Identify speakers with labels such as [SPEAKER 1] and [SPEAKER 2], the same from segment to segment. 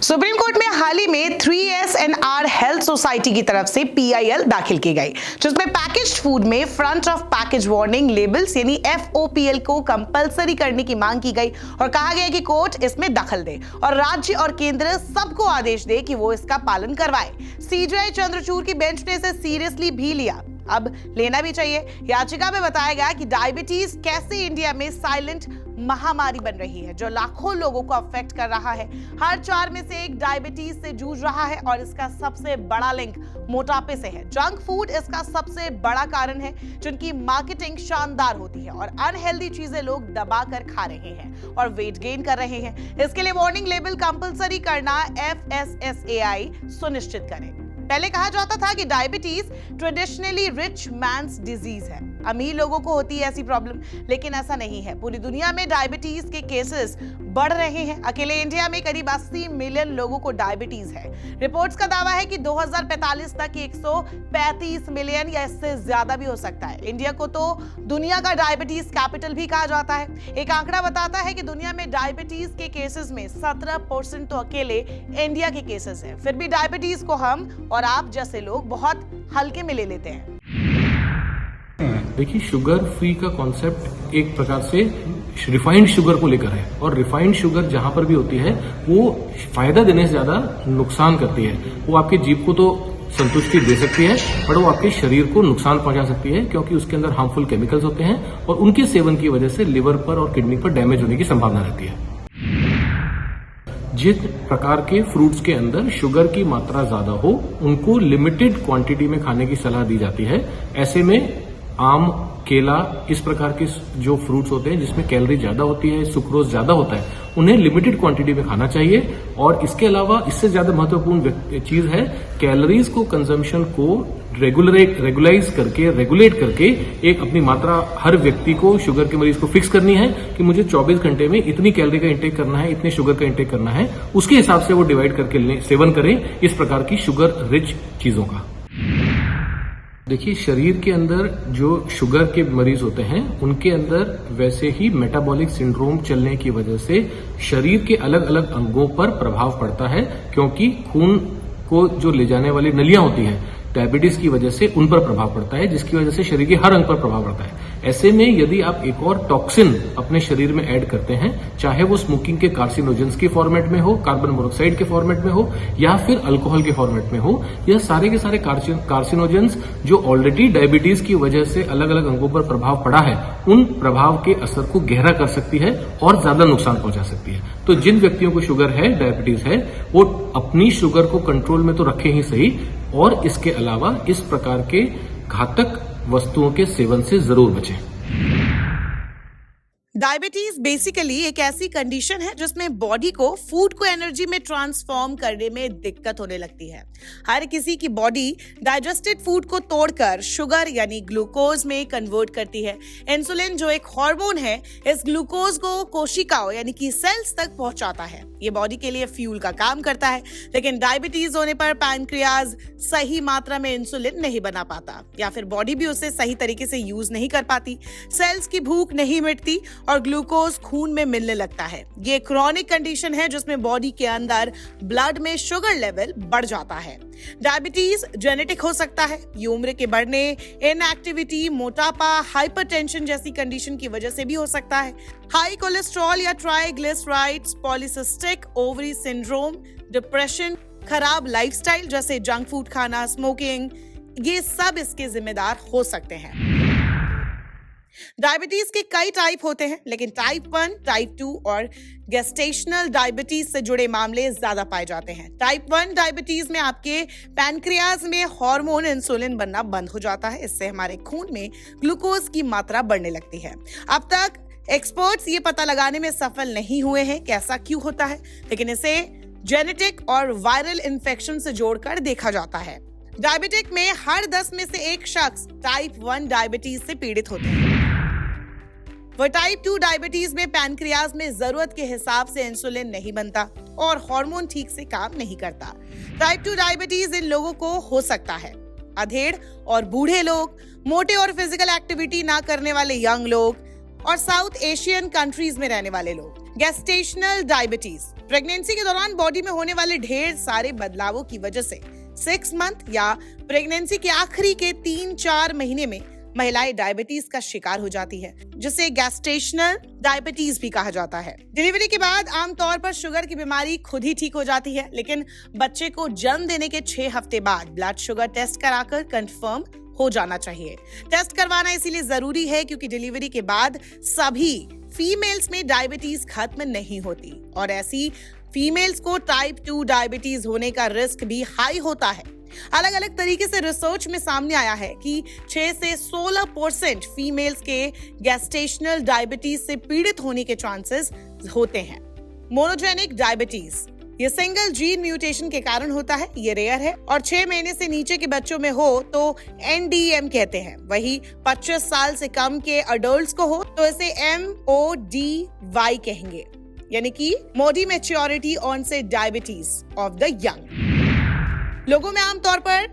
[SPEAKER 1] Supreme court में हाल ही में 3SNR health society की तरफ से PIL दाखिल की गई, जिसमें पैकेज्ड फूड में front of package warning labels यानी FOPL को कंपलसरी करने की मांग की गई और कहा गया कि कोर्ट इसमें दखल दे और राज्य और केंद्र सबको आदेश दे कि वो इसका पालन करवाए। CJI चंद्रचूड़ की बेंच ने इसे सीरियसली भी लिया, अब लेना भी चाहिए। याचिका में बताया गया कि डायबिटीज कैसे इंडिया में साइलेंट महामारी बन रही है जो लाखों लोगों को अफेक्ट कर रहा है। हर 4 में से एक डायबिटीज से जूझ रहा है और इसका सबसे बड़ा लिंक मोटापे से है। जंक फूड इसका सबसे बड़ा कारण है, जिनकी मार्केटिंग शानदार होती है और अनहेल्दी चीजें लोग दबा कर खा रहे हैं और वेट गेन कर रहे हैं। इसके लिए वार्निंग लेबल कंपलसरी करना FSSAI सुनिश्चित करे। पहले कहा जाता था कि diabetes traditionally rich mains disease है, अमीर लोगों को होती है ऐसी प्रॉब्लम, लेकिन ऐसा नहीं है। पूरी दुनिया में डायबिटीज के केसेस बढ़ रहे हैं। अकेले इंडिया में करीब 80 मिलियन लोगों को डायबिटीज है। रिपोर्ट्स का दावा है कि 2045 तक 135 मिलियन या इससे ज्यादा भी हो सकता है। इंडिया को तो दुनिया का डायबिटीज कैपिटल भी कहा जाता है। एक आंकड़ा बताता है कि दुनिया में डायबिटीज के केसेस में 17% तो अकेले इंडिया के केसेस हैं। फिर भी डायबिटीज को हम और आप जैसे लोग बहुत हल्के में ले लेते हैं।
[SPEAKER 2] देखिए, शुगर फ्री का कॉन्सेप्ट एक प्रकार से रिफाइंड शुगर को लेकर है और रिफाइंड शुगर जहां पर भी होती है वो फायदा देने से ज्यादा नुकसान करती है। वो आपके जीभ को तो संतुष्टि दे सकती है, पर वो आपके शरीर को नुकसान पहुंचा सकती है, क्योंकि उसके अंदर हार्मफुल केमिकल्स होते हैं और उनके सेवन की वजह से लिवर पर और किडनी पर डैमेज होने की संभावना रहती है। जिस प्रकार के फ्रूट्स के अंदर शुगर की मात्रा ज्यादा हो उनको लिमिटेड क्वांटिटी में खाने की सलाह दी जाती है। ऐसे में आम, केला, इस प्रकार के जो फ्रूट्स होते हैं जिसमें कैलोरी ज्यादा होती है, सुक्रोज ज्यादा होता है, उन्हें लिमिटेड क्वांटिटी में खाना चाहिए। और इसके अलावा इससे ज्यादा महत्वपूर्ण चीज है कैलोरीज को कंजम्पशन को रेगुलेट करके एक अपनी मात्रा हर व्यक्ति को, शुगर के मरीज को फिक्स करनी है कि मुझे 24 घंटे में इतनी कैलोरी का इंटेक करना है, इतने शुगर का इंटेक करना है। उसके हिसाब से वो डिवाइड करके सेवन करें इस प्रकार की शुगर रिच चीजों का। देखिए, शरीर के अंदर जो शुगर के मरीज होते हैं उनके अंदर वैसे ही मेटाबॉलिक सिंड्रोम चलने की वजह से शरीर के अलग अलग अंगों पर प्रभाव पड़ता है, क्योंकि खून को जो ले जाने वाली नलियां होती हैं डायबिटीज की वजह से उन पर प्रभाव पड़ता है, जिसकी वजह से शरीर के हर अंग पर प्रभाव पड़ता है। ऐसे में यदि आप एक और टॉक्सिन अपने शरीर में ऐड करते हैं, चाहे वो स्मोकिंग के कार्सिनोजेंस के फॉर्मेट में हो, कार्बन मोनोऑक्साइड के फॉर्मेट में हो या फिर अल्कोहल के फॉर्मेट में हो, यह सारे के सारे कार्सिनोजेंस जो ऑलरेडी डायबिटीज की वजह से अलग अलग अंगों पर प्रभाव पड़ा है, उन प्रभाव के असर को गहरा कर सकती है और ज्यादा नुकसान पहुंचा सकती है। तो जिन व्यक्तियों को शुगर है, डायबिटीज है, वो अपनी शुगर को कंट्रोल में तो रखें ही सही, और इसके अलावा इस प्रकार के घातक वस्तुओं के सेवन से जरूर बचें।
[SPEAKER 1] डायबिटीज बेसिकली एक ऐसी कंडीशन है जिसमें बॉडी को फूड को एनर्जी में ट्रांसफॉर्म करने में दिक्कत होने लगती है। हर किसी की बॉडी डाइजेस्टेड फूड को तोड़कर शुगर यानी ग्लूकोज में कन्वर्ट करती है। इंसुलिन जो एक हार्मोन है, इस ग्लूकोज को कोशिकाओं यानी कि सेल्स तक पहुंचाता है। ये बॉडी के लिए फ्यूल का काम करता है, लेकिन डायबिटीज होने पर पैनक्रियाज सही मात्रा में इंसुलिन नहीं बना पाता या फिर बॉडी भी उसे सही तरीके से यूज नहीं कर पाती। सेल्स की भूख नहीं मिटती और ग्लूकोज खून में मिलने लगता है। ये क्रॉनिक कंडीशन है जिसमें बॉडी के अंदर ब्लड में शुगर लेवल बढ़ जाता है। डायबिटीज जेनेटिक हो सकता है। ये उम्र के बढ़ने, इनएक्टिविटी, मोटापा, हाइपरटेंशन जैसी कंडीशन की वजह से भी हो सकता है। हाई कोलेस्ट्रॉल या triglycerides, polycystic ovary syndrome, depression, खराब लाइफस्टाइल जैसे जंक फूड खाना, स्मोकिंग, ये सब इसके जिम्मेदार हो सकते हैं। डायबिटीज के कई टाइप होते हैं, लेकिन टाइप 1, टाइप 2 और गेस्टेशनल डायबिटीज से जुड़े मामले ज्यादा पाए जाते हैं। टाइप 1 डायबिटीज में आपके पैनक्रियाज में हार्मोन इंसुलिन बनना बंद हो जाता है। इससे हमारे खून में ग्लूकोज की मात्रा बढ़ने लगती है। अब तक एक्सपर्ट्स ये पता लगाने में सफल नहीं हुए हैं कि ऐसा क्यों होता है, लेकिन इसे जेनेटिक और वायरल इन्फेक्शन से जोड़कर देखा जाता है। डायबिटिक में हर 10 में से एक शख्स टाइप 1 डायबिटीज से पीड़ित होते हैं। वह टाइप 2 डायबिटीज में पैनक्रियाज में जरूरत के हिसाब से इंसुलिन नहीं बनता और हार्मोन ठीक से काम नहीं करता। टाइप 2 डायबिटीज इन लोगों को हो सकता है। अधेड़ और बूढ़े लोग, मोटे और फिजिकल एक्टिविटी ना करने वाले यंग लोग और साउथ एशियन कंट्रीज में रहने वाले लोग। गेस्टेशनल डायबिटीज प्रेगनेंसी के दौरान बॉडी में होने वाले ढेर सारे बदलावों की वजह से 6 मंथ या प्रेगनेंसी के आखिरी के 3-4 महीने में महिलाएं डायबिटीज का शिकार हो जाती है, जिसे गेस्टेशनल डायबिटीज भी कहा जाता है। डिलीवरी के बाद आमतौर पर शुगर की बीमारी खुद ही ठीक हो जाती है, लेकिन बच्चे को जन्म देने के 6 हफ्ते बाद ब्लड शुगर टेस्ट कराकर कंफर्म हो जाना चाहिए। टेस्ट करवाना इसीलिए जरूरी है क्योंकि डिलीवरी के बाद सभी फीमेल्स में डायबिटीज खत्म नहीं होती और ऐसी फीमेल्स को टाइप 2 डायबिटीज होने का रिस्क भी हाई होता है। अलग अलग तरीके से रिसर्च में सामने आया है कि 6 से 16% फीमेल्स के गेस्टेशनल डायबिटीज से पीड़ित होने के चांसेस होते हैं। मोनोजेनिक डायबिटीज ये सिंगल जीन म्यूटेशन के कारण होता है, ये रेयर है और 6 महीने से नीचे के बच्चों में हो तो NDM कहते हैं। वही 25 साल से कम के अडल्ट्स को हो तो इसे MODY कहेंगे, यानी कि MODY maturity onset diabetes of the young. लोगों में आमतौर पर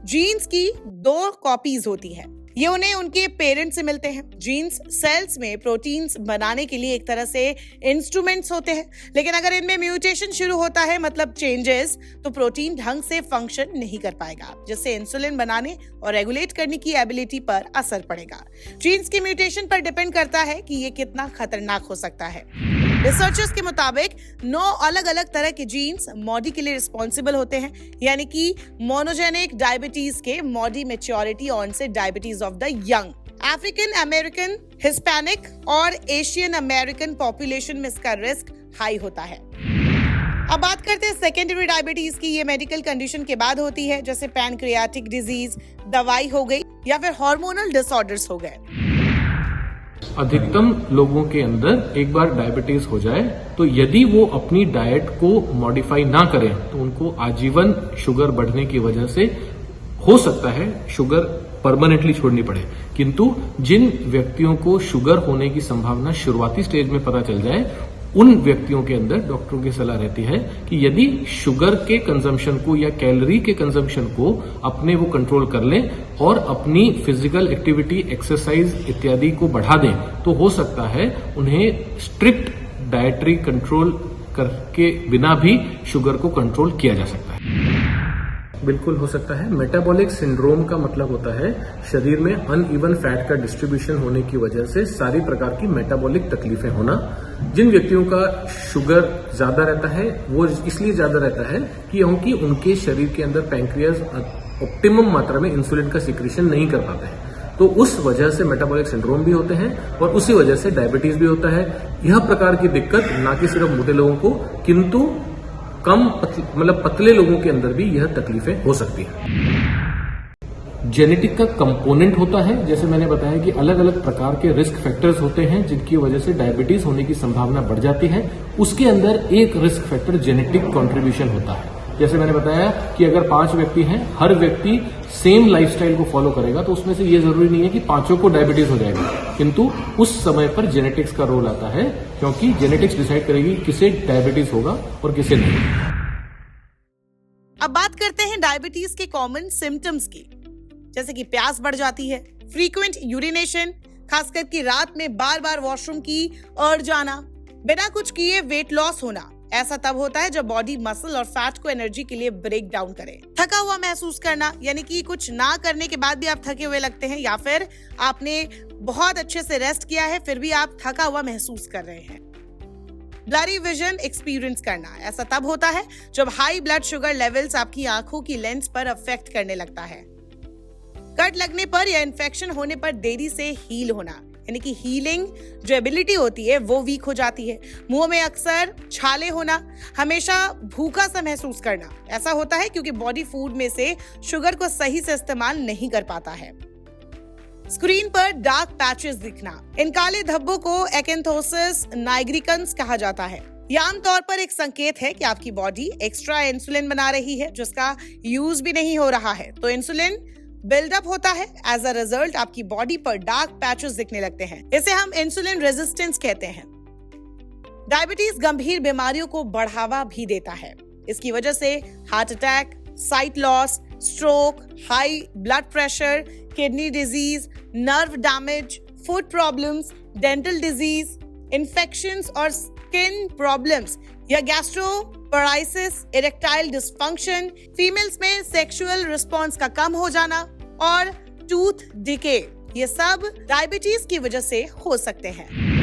[SPEAKER 1] जीन्स की 2 कॉपीज होती है, ये उन्हें उनके पेरेंट्स से मिलते हैं। जीन्स सेल्स में प्रोटीन्स बनाने के लिए एक तरह से इंस्ट्रूमेंट्स होते हैं, लेकिन अगर इनमें म्यूटेशन शुरू होता है मतलब चेंजेस, तो प्रोटीन ढंग से फंक्शन नहीं कर पाएगा, जिससे इंसुलिन बनाने और रेगुलेट करने की एबिलिटी पर असर पड़ेगा। जीन्स की म्यूटेशन पर डिपेंड करता है कि ये कितना खतरनाक हो सकता है। रिसर्चर्स के मुताबिक 9 अलग अलग तरह के जीन्स मॉडी के लिए रिस्पॉन्सिबल होते हैं, यानी कि मोनोजेनिक डायबिटीज के MODY maturity onset diabetes of the young. African American, Hispanic और एशियन अमेरिकन पॉपुलेशन में इसका रिस्क हाई होता है। अब बात करते हैं सेकेंडरी डायबिटीज की। ये मेडिकल कंडीशन के बाद होती है, जैसे पैनक्रियाटिक डिजीज, दवाई हो गई या फिर हार्मोनल डिसऑर्डर्स हो गए।
[SPEAKER 2] अधिकतम लोगों के अंदर एक बार डायबिटीज हो जाए तो यदि वो अपनी डाइट को मॉडिफाई ना करें तो उनको आजीवन शुगर बढ़ने की वजह से हो सकता है शुगर परमानेंटली छोड़नी पड़े। किंतु जिन व्यक्तियों को शुगर होने की संभावना शुरुआती स्टेज में पता चल जाए, उन व्यक्तियों के अंदर डॉक्टरों की सलाह रहती है कि यदि शुगर के कंजम्पशन को या कैलोरी के कंजम्पशन को अपने वो कंट्रोल कर लें और अपनी फिजिकल एक्टिविटी, एक्सरसाइज इत्यादि को बढ़ा दें, तो हो सकता है उन्हें स्ट्रिक्ट डाइटरी कंट्रोल करके बिना भी शुगर को कंट्रोल किया जा सकता है। बिल्कुल हो सकता है। मेटाबॉलिक सिंड्रोम का मतलब होता है शरीर में अनइवन फैट का डिस्ट्रीब्यूशन होने की वजह से सारी प्रकार की मेटाबॉलिक तकलीफें होना। जिन व्यक्तियों का शुगर ज्यादा रहता है वो इसलिए ज्यादा रहता है क्योंकि उनके शरीर के अंदर पैंक्रियाज ऑप्टिमम मात्रा में इंसुलिन का सिक्रीशन नहीं कर पाते हैं, तो उस वजह से मेटाबॉलिक सिंड्रोम भी होते हैं और उसी वजह से डायबिटीज भी होता है। यह प्रकार की दिक्कत ना कि सिर्फ मोटे लोगों को किंतु कम मतलब पतले लोगों के अंदर भी यह तकलीफें हो सकती है। जेनेटिक का कंपोनेंट होता है, जैसे मैंने बताया कि अलग अलग प्रकार के रिस्क फैक्टर्स होते हैं जिनकी वजह से डायबिटीज होने की संभावना बढ़ जाती है। उसके अंदर एक रिस्क फैक्टर जेनेटिक कंट्रीब्यूशन होता है। जैसे मैंने बताया कि अगर 5 व्यक्ति हैं, हर व्यक्ति सेम लाइफस्टाइल को फॉलो करेगा तो उसमें से ये जरूरी नहीं है कि 5 को डायबिटीज हो जाएगा, किंतु उस समय पर जेनेटिक्स का रोल आता है, क्योंकि जेनेटिक्स डिसाइड करेगी किसे डायबिटीज होगा और किसे नहीं।
[SPEAKER 1] अब बात करते हैं डायबिटीज के कॉमन सिम्टम्स की, जैसे कि प्यास बढ़ जाती है, फ्रीक्वेंट यूरिनेशन, खासकर कि रात में बार बार वॉशरूम की और जाना, बिना कुछ किए वेट लॉस होना। ऐसा तब होता है जब बॉडी मसल और फैट को एनर्जी के लिए ब्रेक डाउन करे। थका हुआ महसूस करना, यानी कि कुछ ना करने के बाद भी आप थके हुए लगते हैं, या फिर आपने बहुत अच्छे से रेस्ट किया है फिर भी आप थका हुआ महसूस कर रहे हैं। ब्लरी विजन एक्सपीरियंस करना, ऐसा तब होता है जब हाई ब्लड शुगर लेवल्स आपकी आंखों की लेंस पर अफेक्ट करने लगता है। कट लगने पर या इन्फेक्शन होने पर देरी से हील होना, यानी कि हीलिंग जो एबिलिटी होती है वो वीक हो जाती है। मुंह में अक्सर छाले होना, हमेशा भूखा सा महसूस करना, ऐसा होता है क्योंकि बॉडी फूड में से शुगर को सही से इस्तेमाल नहीं कर पाता है। स्क्रीन पर डार्क पैचेस दिखना, इन काले धब्बों को एक्एंथोसिस नाइग्रिकन्स कहा जाता है। यह आमतौर पर एक संकेत है कि आपकी बॉडी एक्स्ट्रा इंसुलिन बना रही है जिसका यूज भी नहीं हो रहा है, तो इंसुलिन बिल्डअप होता है। एज अ रिजल्ट आपकी बॉडी पर डार्क पैचेस दिखने लगते हैं, इसे हम इंसुलिन रेजिस्टेंस कहते हैं। डायबिटीज गंभीर बीमारियों को बढ़ावा भी देता है। इसकी वजह से heart attack, site loss, stroke, high blood pressure, kidney disease, nerve damage, foot problems, dental disease, infections और स्किन प्रॉब्लम्स या गैस्ट्रोपराइसिस, इरेक्टाइल डिस्फंक्शन, फीमेल्स में सेक्सुअल रिस्पॉन्स का कम हो जाना और टूथ डिके, ये सब डायबिटीज की वजह से हो सकते हैं।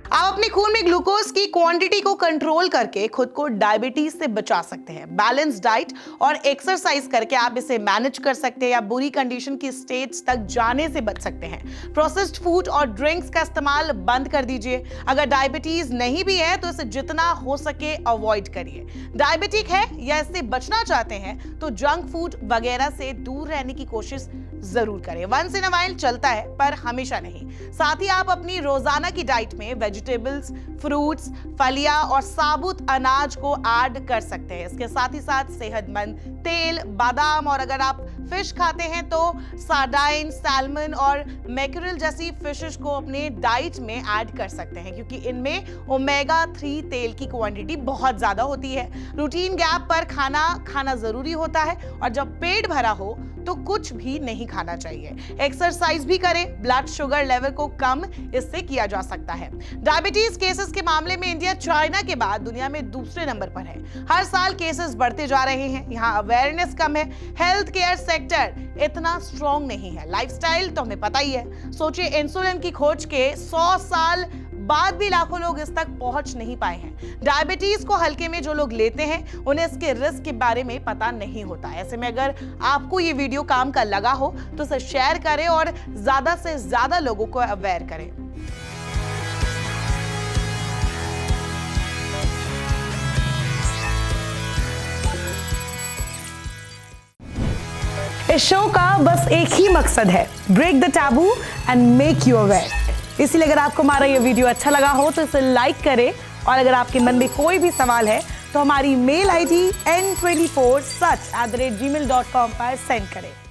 [SPEAKER 1] आप अपने खून में ग्लूकोज की क्वांटिटी को कंट्रोल करके खुद को डायबिटीज से बचा सकते हैं। बैलेंस डाइट और एक्सरसाइज करके आप इसे मैनेज कर सकते हैं या बुरी कंडीशन की स्टेज तक जाने से बच सकते हैं। प्रोसेस्ड फूड और ड्रिंक्स का इस्तेमाल बंद कर दीजिए। अगर डायबिटीज नहीं भी है तो इसे जितना हो सके अवॉइड करिए। डायबिटिक है या इससे बचना चाहते हैं तो जंक फूड वगैरह से दूर रहने की कोशिश जरूर करें। वंस इन अ वाइल चलता है पर हमेशा नहीं। साथ ही आप अपनी रोजाना की डाइट में वेजिटेबल्स, फ्रूट्स, फलियां और साबुत अनाज को ऐड कर सकते हैं। इसके साथ ही साथ सेहतमंद तेल, बादाम और अगर आप फिश खाते हैं तो सार्डाइन, सैल्मन और मैकेरल जैसी फिशेस को अपने डाइट में ऐड कर सकते हैं क्योंकि इनमें ओमेगा 3 तेल की क्वांटिटी बहुत ज्यादा होती है। रूटीन गैप पर खाना जरूरी होता है और जब पेट भरा हो तो कुछ भी नहीं खाना चाहिए। एक्सरसाइज भी करें। ब्लड शुगर लेवल को कम इससे किया जा सकता है। डायबिटीज केसेस के मामले में इंडिया चाइना के बाद दुनिया में दूसरे नंबर पर है। हर साल केसेस बढ़ते जा रहे हैं। यहाँ अवेयरनेस कम है। हेल्थ केयर सेक्टर इतना स्ट्रॉन्ग नहीं है। लाइफस्टाइल तो हमें पता ही है। सोचिए, इंसुलिन की खोज के 100 साल बाद भी लाखों लोग इस तक पहुंच नहीं पाए हैं। डायबिटीज को हल्के में जो लोग लेते हैं उन्हें इसके रिस्क के बारे में पता नहीं होता। ऐसे में अगर आपको ये वीडियो काम का लगा हो तो इसे शेयर करें और ज्यादा से ज्यादा लोगों को अवेयर करें। इस शो का बस एक ही मकसद है, break the taboo and make you aware. इसलिए अगर आपको हमारा ये वीडियो अच्छा लगा हो तो इसे लाइक करें और अगर आपके मन में कोई भी सवाल है तो हमारी मेल ID n24such@gmail.com पर सेंड करें।